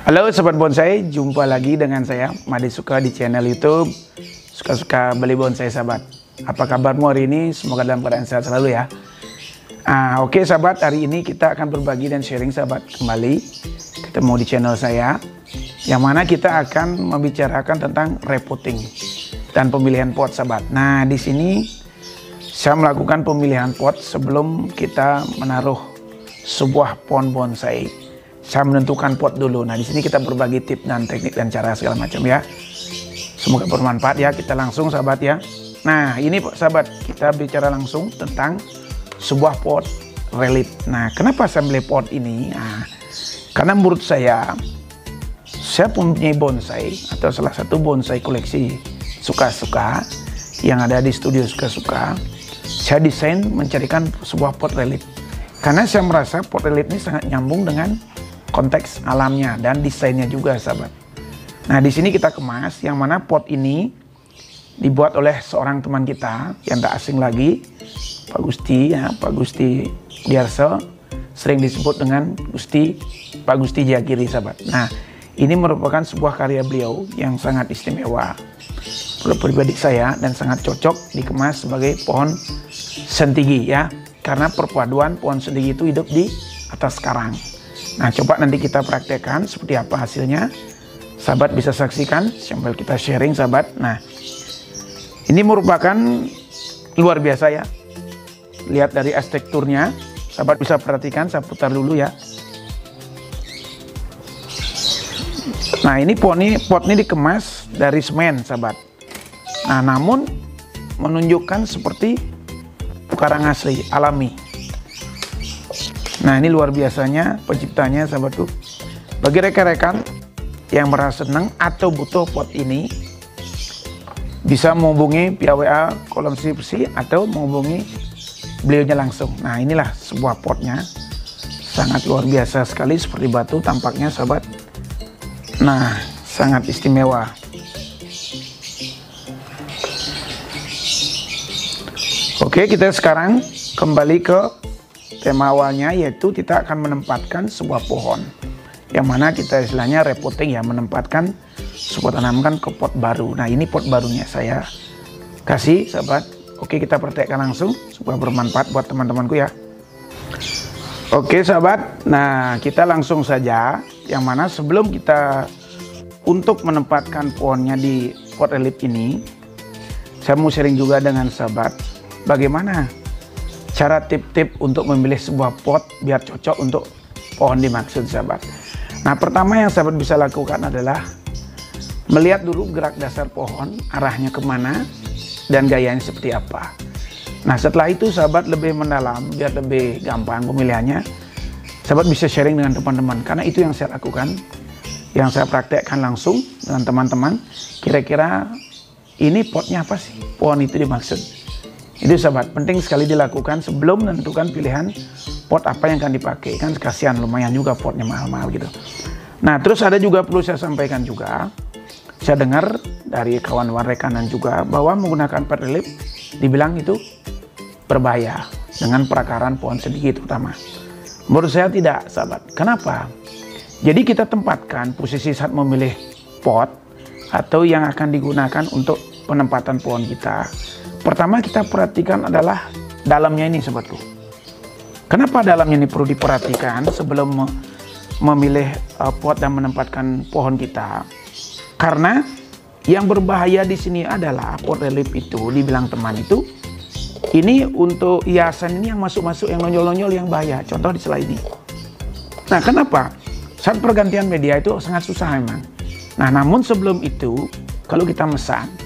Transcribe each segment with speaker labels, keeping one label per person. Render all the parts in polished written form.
Speaker 1: Halo Sobat Bonsai, jumpa lagi dengan saya Made Suka di channel YouTube Suka-suka beli bonsai sahabat. Apa kabarmu hari ini? Semoga dalam keadaan sehat selalu ya. Oke sahabat, hari ini kita akan berbagi dan sharing sahabat kembali ketemu di channel saya, yang mana kita akan membicarakan tentang repotting dan pemilihan pot sahabat. Nah, di sini saya melakukan pemilihan pot sebelum kita menaruh sebuah pohon bonsai. Saya menentukan pot dulu. Nah, di sini kita berbagi tips dan teknik dan cara segala macam ya. Semoga bermanfaat ya. Kita langsung sahabat ya. Nah, ini sahabat, kita bicara langsung tentang sebuah pot relief. Nah, kenapa saya beli pot ini? Nah, karena menurut saya punya bonsai atau salah satu bonsai koleksi suka-suka yang ada di studio suka-suka. Saya desain mencarikan sebuah pot relief. Karena saya merasa pot relief ini sangat nyambung dengan konteks alamnya dan desainnya juga sahabat. Nah, di sini kita kemas, yang mana pot ini dibuat oleh seorang teman kita yang tak asing lagi, Pak Gusti ya, Pak Gusti Diarso, sering disebut dengan Pak Gusti Jagiri sahabat. Nah, ini merupakan sebuah karya beliau yang sangat istimewa menurut pribadi saya dan sangat cocok dikemas sebagai pohon sentigi ya, karena perpaduan pohon sentigi itu hidup di atas karang. Nah, coba nanti kita praktekkan seperti apa hasilnya. Sahabat bisa saksikan sambil kita sharing sahabat. Nah, ini merupakan luar biasa ya. Lihat dari arsitekturnya, sahabat bisa perhatikan, saya putar dulu ya. Nah, ini pot ini dikemas dari semen sahabat. Nah, namun menunjukkan seperti karang asli, alami. Nah, ini luar biasanya penciptanya sahabatku. Bagi rekan-rekan yang merasa senang atau butuh pot ini, bisa menghubungi via WA kolom deskripsi atau menghubungi beliaunya langsung. Nah, inilah sebuah potnya. Sangat luar biasa sekali, seperti batu tampaknya sahabat. Nah, sangat istimewa. Oke, kita sekarang kembali ke tema awalnya, yaitu kita akan menempatkan sebuah pohon, yang mana kita istilahnya repotting ya, menempatkan sebuah tanaman ke pot baru. Nah, ini pot barunya saya kasih sahabat. Oke, kita praktekkan langsung supaya bermanfaat buat teman-temanku ya. Oke sahabat, nah kita langsung saja, yang mana sebelum kita untuk menempatkan pohonnya di pot relief ini, saya mau sharing juga dengan sahabat bagaimana cara tip-tip untuk memilih sebuah pot biar cocok untuk pohon dimaksud sahabat. Nah, pertama yang sahabat bisa lakukan adalah melihat dulu gerak dasar pohon, arahnya kemana dan gayanya seperti apa. Nah, setelah itu sahabat lebih mendalam biar lebih gampang pemilihannya, sahabat bisa sharing dengan teman-teman, karena itu yang saya lakukan, yang saya praktekkan langsung dengan teman-teman. Kira-kira ini potnya apa sih, pohon itu dimaksud. Itu sahabat, penting sekali dilakukan sebelum menentukan pilihan pot apa yang akan dipakai. Kan kasihan, lumayan juga potnya mahal-mahal gitu. Nah, terus ada juga perlu saya sampaikan juga, saya dengar dari kawan-kawan rekanan juga bahwa menggunakan pot relief dibilang itu berbahaya dengan perakaran pohon sedikit terutama. Menurut saya tidak sahabat. Kenapa? Jadi kita tempatkan posisi saat memilih pot atau yang akan digunakan untuk penempatan pohon kita. Pertama kita perhatikan adalah dalamnya ini sahabatku. Kenapa dalamnya ini perlu diperhatikan sebelum memilih pot dan menempatkan pohon kita? Karena yang berbahaya di sini adalah pot relief itu, dibilang teman itu, ini untuk hiasan ini yang masuk-masuk, yang nonjol-nonjol yang bahaya. Contoh di slide ini. Nah, kenapa? Saat pergantian media itu sangat susah memang. Nah, namun sebelum itu, kalau kita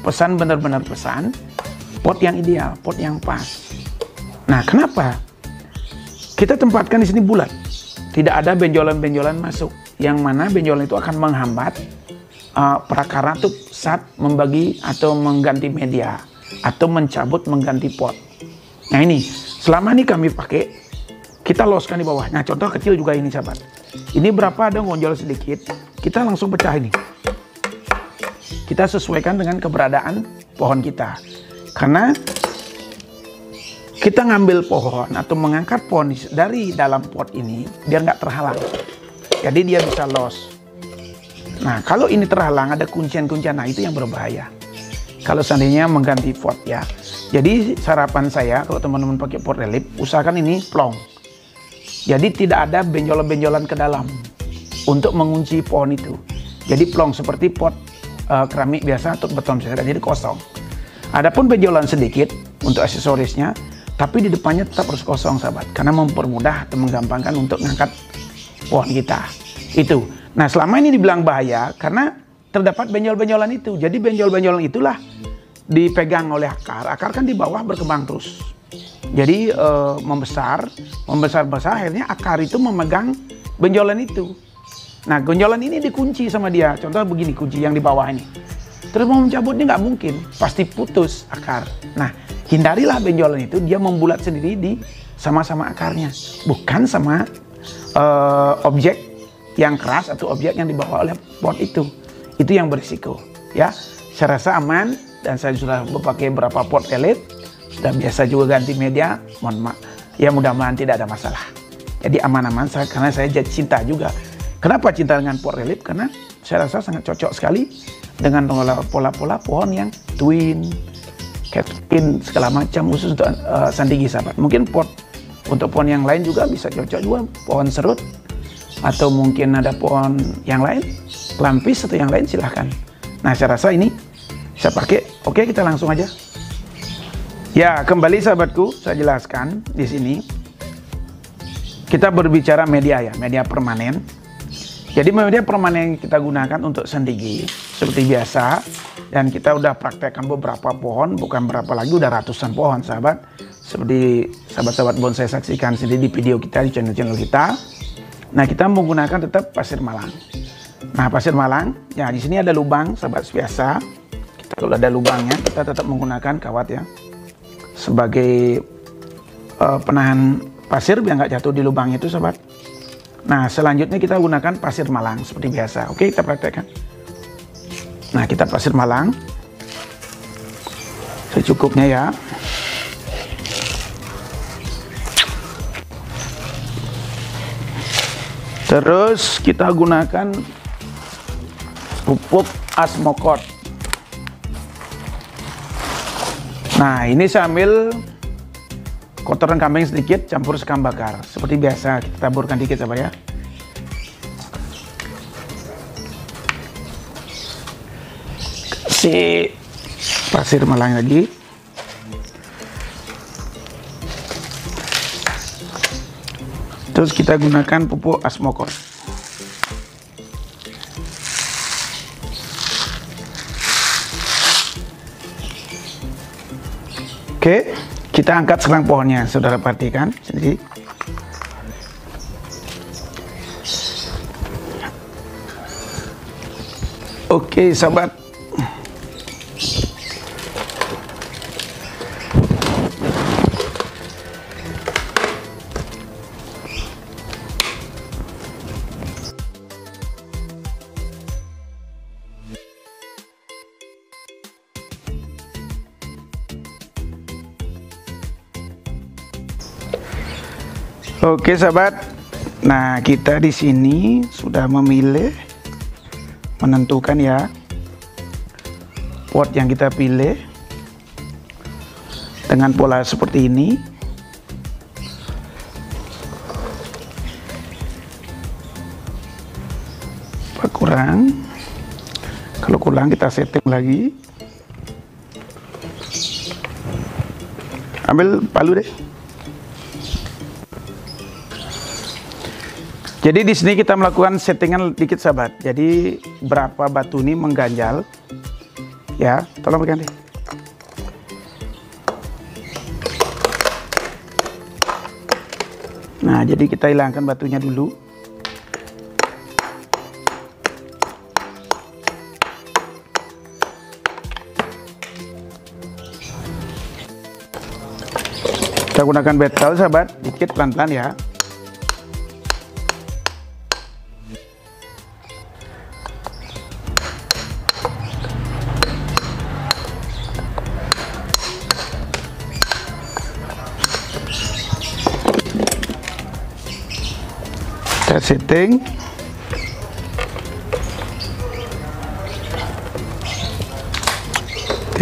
Speaker 1: pesan benar-benar pesan, pot yang ideal, pot yang pas. Nah, kenapa? Kita tempatkan di sini bulat. Tidak ada benjolan-benjolan masuk. Yang mana benjolan itu akan menghambat perakaran itu saat membagi atau mengganti media atau mencabut mengganti pot. Nah, ini selama ini kami pakai, kita loskan di bawah. Nah, contoh kecil juga ini sahabat. Ini berapa ada ngonjol sedikit, kita langsung pecah ini. Kita sesuaikan dengan keberadaan pohon kita. Karena kita ngambil pohon atau mengangkat pohon dari dalam pot ini biar nggak terhalang. Jadi dia bisa los. Nah, kalau ini terhalang, ada kuncian-kuncian, nah itu yang berbahaya. Kalau seandainya mengganti port ya. Jadi sarapan saya kalau teman-teman pakai port relief, usahakan ini plong. Jadi tidak ada benjolan-benjolan ke dalam untuk mengunci pohon itu. Jadi plong seperti pot keramik biasa atau beton biasa, jadi kosong. Adapun benjolan sedikit untuk aksesorisnya, tapi di depannya tetap harus kosong sahabat, karena mempermudah atau menggampangkan untuk mengangkat pohon kita. Itu. Nah, selama ini dibilang bahaya karena terdapat benjol-benjolan itu. Jadi benjol-benjolan itulah dipegang oleh akar. Akar kan di bawah berkembang terus. Jadi membesar, akhirnya akar itu memegang benjolan itu. Nah, benjolan ini dikunci sama dia. Contoh begini, kunci yang di bawah ini. Terus mau mencabutnya nggak mungkin, pasti putus akar. Nah, hindarilah benjolan itu, dia membulat sendiri di sama-sama akarnya, bukan sama objek yang keras atau objek yang dibawa oleh pot itu. Itu yang berisiko. Ya, saya rasa aman dan saya sudah memakai beberapa pot relief. Sudah biasa juga ganti media, mohon maaf. Ya mudah-mudahan tidak ada masalah. Jadi aman-aman karena saya cinta juga. Kenapa cinta dengan pot relief? Karena saya rasa sangat cocok sekali dengan pola-pola pohon yang twin, catkin, segala macam, khusus untuk sandigi sahabat. Mungkin pot untuk pohon yang lain juga bisa cocok juga, pohon serut atau mungkin ada pohon yang lain, lampis atau yang lain silahkan. Nah, saya rasa ini saya pakai. Oke, kita langsung aja. Ya, kembali sahabatku, saya jelaskan di sini. Kita berbicara media ya, media permanen. Jadi media permanen yang kita gunakan untuk sandigi seperti biasa, dan kita udah praktekkan beberapa pohon, bukan berapa lagi, udah ratusan pohon sahabat. Seperti sahabat-sahabat bonsai saksikan sendiri di video kita, di channel kita. Nah, kita menggunakan tetap pasir malang. Nah, pasir malang, ya di sini ada lubang sahabat biasa. Kalau ada lubangnya, kita tetap menggunakan kawat ya sebagai penahan pasir biar nggak jatuh di lubang itu sahabat. Nah, selanjutnya kita gunakan pasir malang seperti biasa. Oke, kita praktekkan. Nah, kita pasir malang secukupnya ya. Terus kita gunakan pupuk Asmokot. Nah, ini saya ambil kotoran kambing sedikit campur sekam bakar. Seperti biasa kita taburkan dikit sahabat ya. Kasih pasir malang lagi. Terus kita gunakan pupuk Asmokot. Oke, kita angkat sekarang pohonnya, saudara perhatikan sendiri. Oke, sahabat. Oke sahabat, nah kita di sini sudah memilih, menentukan ya pot yang kita pilih dengan pola seperti ini. Apa kurang? Kalau kurang kita setting lagi. Ambil palu deh. Jadi di sini kita melakukan settingan dikit sahabat. Jadi berapa batu ini mengganjal, ya, tolong pegang deh. Nah, jadi kita hilangkan batunya dulu. Kita gunakan betel sahabat, dikit pelan-pelan ya. Kita setting.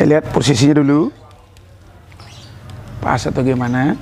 Speaker 1: Saya lihat posisinya dulu, pas atau gimana.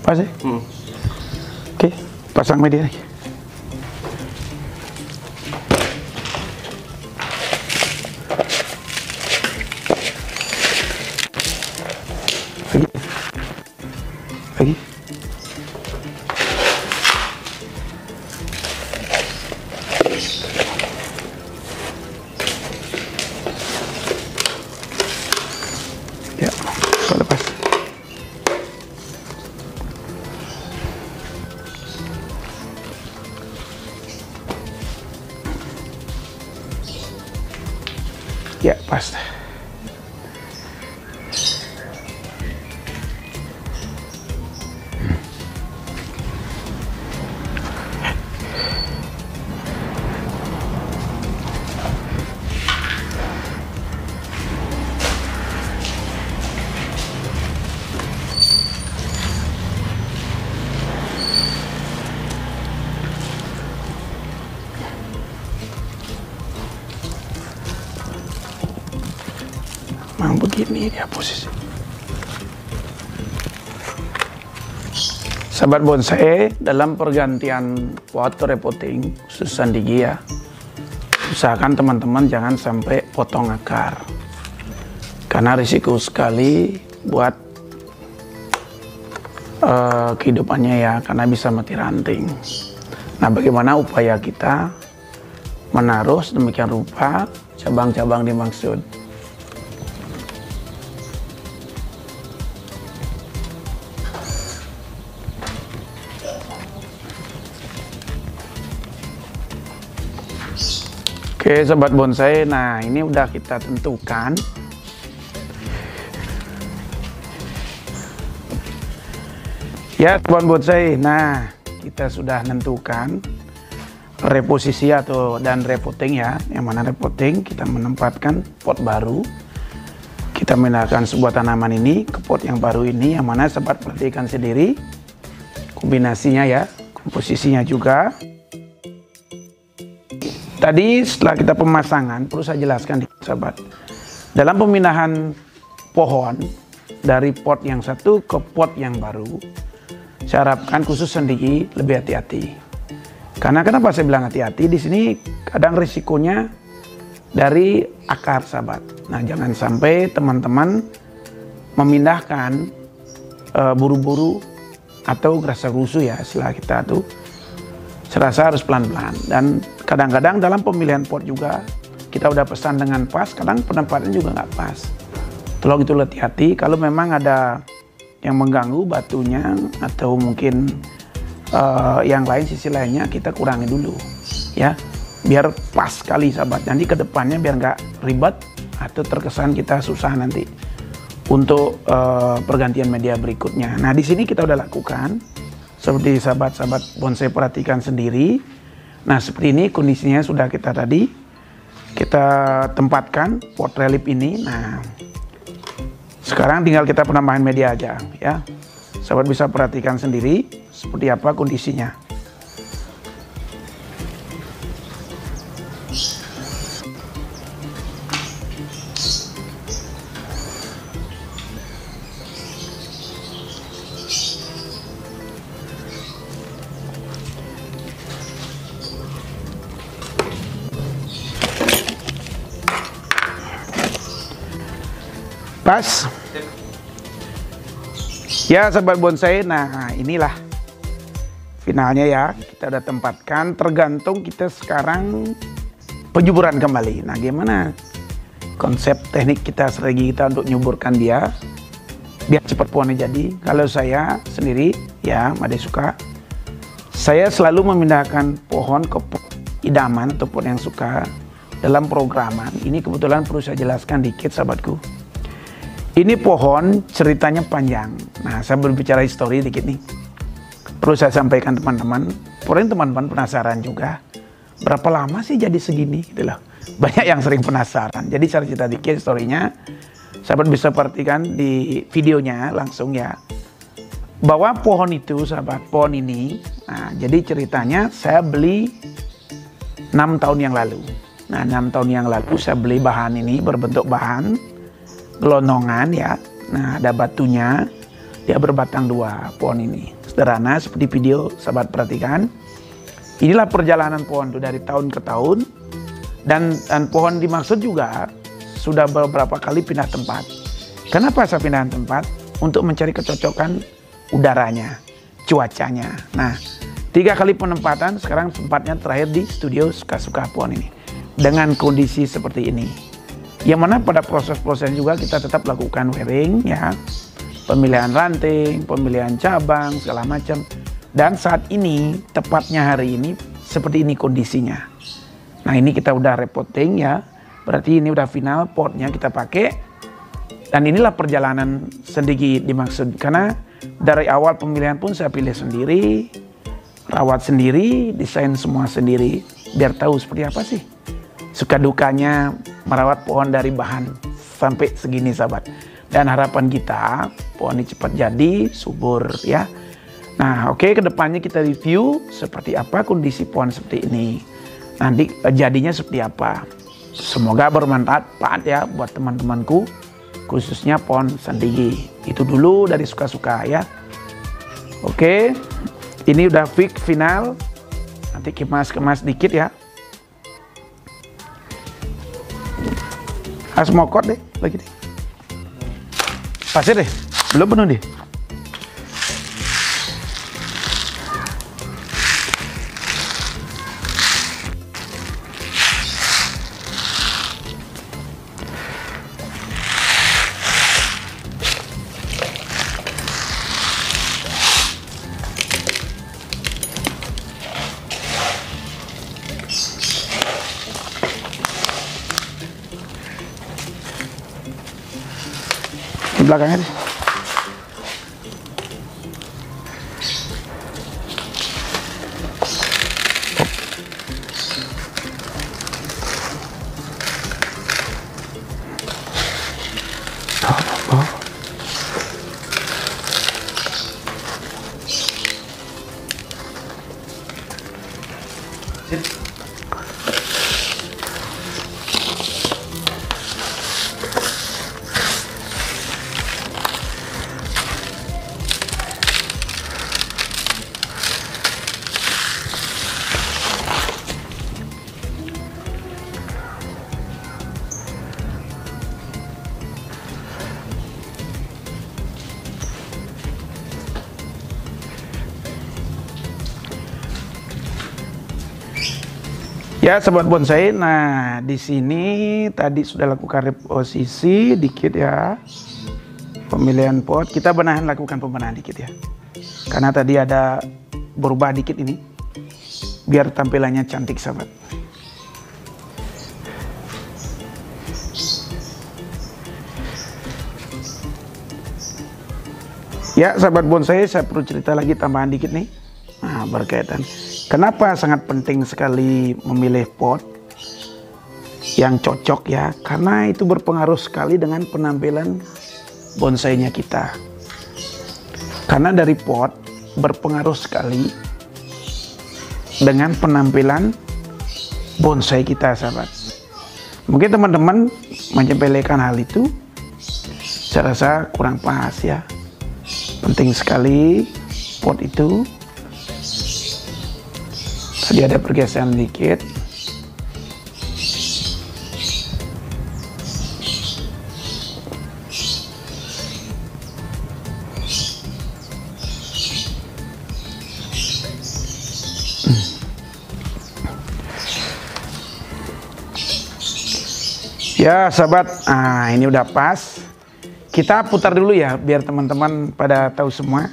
Speaker 1: Pas ya? Oke, pasang media lagi. Lagi. Ya, kau lepas. Ya, pas. Memang begini dia posisi. Sahabat bonsai, dalam pergantian pot repotting khusus sandigi ya, usahakan teman-teman jangan sampai potong akar, karena risiko sekali buat kehidupannya ya, karena bisa mati ranting. Nah, bagaimana upaya kita menaruh sedemikian rupa cabang-cabang dimaksud? Oke, sobat bonsai, nah ini udah kita tentukan. Ya, sobat bonsai, nah kita sudah tentukan reposisi atau dan repotting ya. Yang mana repotting kita menempatkan pot baru. Kita memindahkan sebuah tanaman ini ke pot yang baru ini, yang mana sobat perhatikan sendiri kombinasinya ya, komposisinya juga. Tadi setelah kita pemasangan, perlu saya jelaskan sahabat, dalam pemindahan pohon dari pot yang satu ke pot yang baru, saya harapkan khusus sendiri lebih hati-hati. Karena kenapa saya bilang hati-hati? Di sini kadang risikonya dari akar sahabat. Nah, jangan sampai teman-teman memindahkan buru-buru atau rasa rusuh ya, setelah kita tuh serasa harus pelan-pelan. Dan kadang-kadang dalam pemilihan pot juga kita udah pesan dengan pas, kadang penempatan juga nggak pas. Tolong itu hati-hati. Kalau memang ada yang mengganggu batunya atau mungkin yang lain, sisi lainnya kita kurangi dulu ya, biar pas sekali sahabat. Nanti kedepannya biar nggak ribet atau terkesan kita susah nanti untuk pergantian media berikutnya. Nah di sini kita udah lakukan seperti sahabat-sahabat bonsai perhatikan sendiri. Nah seperti ini kondisinya sudah kita tempatkan pot relief ini. Nah sekarang tinggal kita penambahan media aja ya. Sahabat bisa perhatikan sendiri seperti apa kondisinya. Pas ya sahabat bonsai. Nah inilah finalnya ya, kita udah tempatkan. Tergantung kita sekarang penjuburan kembali. Nah gimana konsep teknik kita, strategi kita untuk nyuburkan dia biar cepat pohonnya jadi. Kalau saya sendiri ya Made suka, saya selalu memindahkan pohon ke pohon idaman atau pohon yang suka dalam programan. Ini kebetulan perlu saya jelaskan dikit sahabatku. Ini pohon ceritanya panjang. Nah, saya berbicara histori dikit nih. Perlu saya sampaikan teman-teman. Mungkin teman-teman penasaran juga. Berapa lama sih jadi segini? Gitu loh. Banyak yang sering penasaran. Jadi saya cerita dikit historinya. Sahabat bisa perhatikan di videonya langsung ya. Bahwa pohon itu, sahabat, pohon ini. Nah, jadi ceritanya saya beli 6 tahun yang lalu. Nah, 6 tahun yang lalu saya beli bahan ini berbentuk bahan gelondongan ya. Nah ada batunya, dia berbatang 2 pohon ini. Sederhana seperti video sahabat perhatikan. Inilah perjalanan pohon itu dari tahun ke tahun. Dan pohon dimaksud juga sudah beberapa kali pindah tempat. Kenapa saya pindah tempat? Untuk mencari kecocokan udaranya, cuacanya. Nah 3 kali penempatan, sekarang tempatnya terakhir di studio Suka-Suka Pohon ini. Dengan kondisi seperti ini. Yang mana pada proses-proses juga kita tetap lakukan wearing ya, pemilihan ranting, pemilihan cabang, segala macam. Dan saat ini, tepatnya hari ini, seperti ini kondisinya. Nah ini kita udah repotting ya, berarti ini udah final, potnya kita pakai. Dan inilah perjalanan sedikit dimaksud, karena dari awal pemilihan pun saya pilih sendiri, rawat sendiri, desain semua sendiri, biar tahu seperti apa sih suka dukanya merawat pohon dari bahan sampai segini sahabat. Dan harapan kita pohon ini cepat jadi, subur ya. Nah oke, kedepannya kita review seperti apa kondisi pohon seperti ini. Nanti jadinya seperti apa. Semoga bermanfaat ya buat teman-temanku, khususnya pohon sandigi. Itu dulu dari Suka-Suka ya. Oke, ini udah fix final. Nanti kemas dikit ya. Harus mokot deh, lagi deh. Pasir deh, belum penuh deh. Di belakangnya deh. Ya sobat bonsai, nah di sini tadi sudah lakukan reposisi dikit ya. Pemilihan pot, kita lakukan pembenahan dikit ya. Karena tadi ada berubah dikit ini, biar tampilannya cantik sahabat. Ya sahabat bonsai, saya perlu cerita lagi tambahan dikit nih. Nah, berkaitan kenapa sangat penting sekali memilih pot yang cocok ya, karena itu berpengaruh sekali dengan penampilan bonsainya kita. Karena dari pot berpengaruh sekali dengan penampilan bonsai kita sahabat. Mungkin teman-teman menyepelekan hal itu, saya rasa kurang pas ya. Penting sekali pot itu. Tadi ada pergeseran dikit. Ya sahabat, nah ini udah pas. Kita putar dulu ya, biar teman-teman pada tahu semua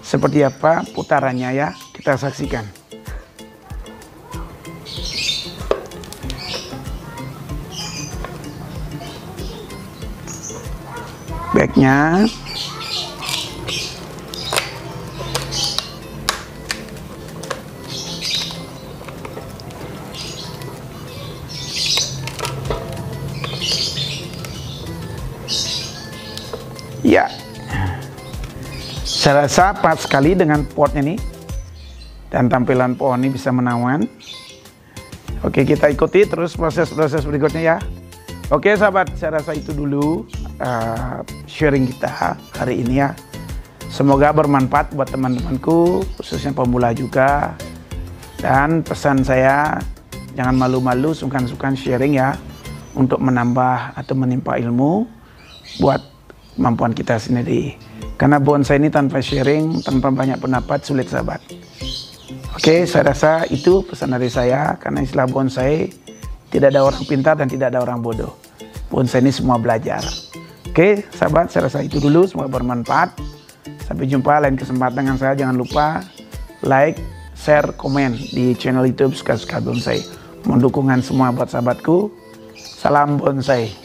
Speaker 1: seperti apa putarannya ya. Kita saksikan. Backnya. Ya, saya rasa pas sekali dengan potnya nih, dan tampilan pohon ini bisa menawan. Oke, kita ikuti terus proses-proses berikutnya ya. Oke sahabat, saya rasa itu dulu sharing kita hari ini ya. Semoga bermanfaat buat teman-temanku, khususnya pemula juga. Dan pesan saya, jangan malu-malu, sungkan-sungkan sharing ya, untuk menambah atau menimpa ilmu buat kemampuan kita sendiri. Karena bonsai ini tanpa sharing, tanpa banyak pendapat, sulit sahabat. Oke, saya rasa itu pesan dari saya. Karena istilah bonsai, tidak ada orang pintar dan tidak ada orang bodoh. Bonsai ini semua belajar. Oke sahabat, saya rasa itu dulu. Semoga bermanfaat. Sampai jumpa lain kesempatan dengan saya. Jangan lupa like, share, komen di channel YouTube Suka-Suka Bonsai. Mohon dukungan semua buat sahabatku. Salam bonsai.